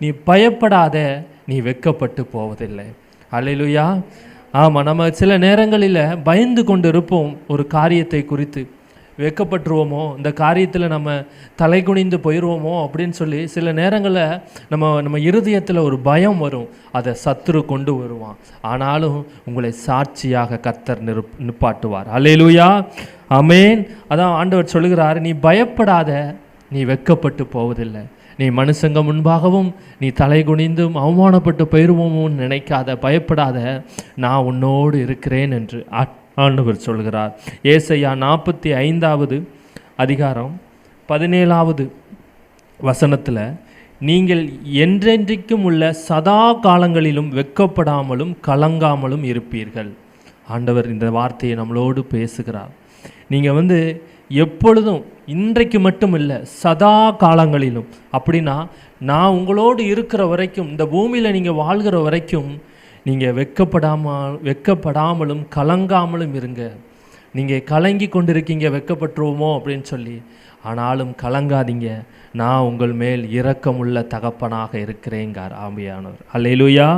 நீ பயப்படாத, நீ வெட்கப்பட்டு போவதில்லை. அல்லேலூயா. ஆமாம், நம்ம சில நேரங்களில் பயந்து கொண்டு இருப்போம். ஒரு காரியத்தை குறித்து வெட்கப்பட்டுருவோமோ, இந்த காரியத்தில் நம்ம தலை குனிந்து போயிடுவோமோ அப்படின்னு சொல்லி சில நேரங்களில் நம்ம இருதயத்தில் ஒரு பயம் வரும். அதை சத்துரு கொண்டு வருவான். ஆனாலும் உங்களை சாட்சியாக கர்த்தர் நிப்பாட்டுவார். அல்லேலூயா, ஆமென். அதான் ஆண்டவர் சொல்லுகிறார், நீ பயப்படாத, நீ வெட்கப்பட்டு போவதில்லை. நீ மனுஷங்க முன்பாகவும் நீ தலை குனிந்தும் அவமானப்பட்டு போயிடுவோமோன்னு நினைக்காத, பயப்படாத, நான் உன்னோடு இருக்கிறேன் என்று ஆண்டவர் சொல்கிறார். ஏசாயா 45 அதிகாரம் 17 வசனத்தில், நீங்கள் என்றென்றைக்கும் உள்ள சதா காலங்களிலும் வெட்கப்படாமலும் கலங்காமலும் இருப்பீர்கள். ஆண்டவர் இந்த வார்த்தையை நம்மளோடு பேசுகிறார். நீங்கள் எப்பொழுதும், இன்றைக்கு மட்டும் இல்லை, சதா காலங்களிலும். அப்படின்னா நான் உங்களோடு இருக்கிற வரைக்கும், இந்த பூமியில் நீங்கள் வாழ்கிற வரைக்கும் நீங்கள் வெட்கப்படாமலும் கலங்காமலும் இருங்க. நீங்கள் கலங்கி கொண்டிருக்கீங்க, வெட்கப்பட்டுருவோமோ அப்படின்னு சொல்லி. ஆனாலும் கலங்காதீங்க, நான் உங்கள் மேல் இரக்கமுள்ள தகப்பனாக இருக்கிறேங்கார் ஆவியானவர். அல்லேலூயா.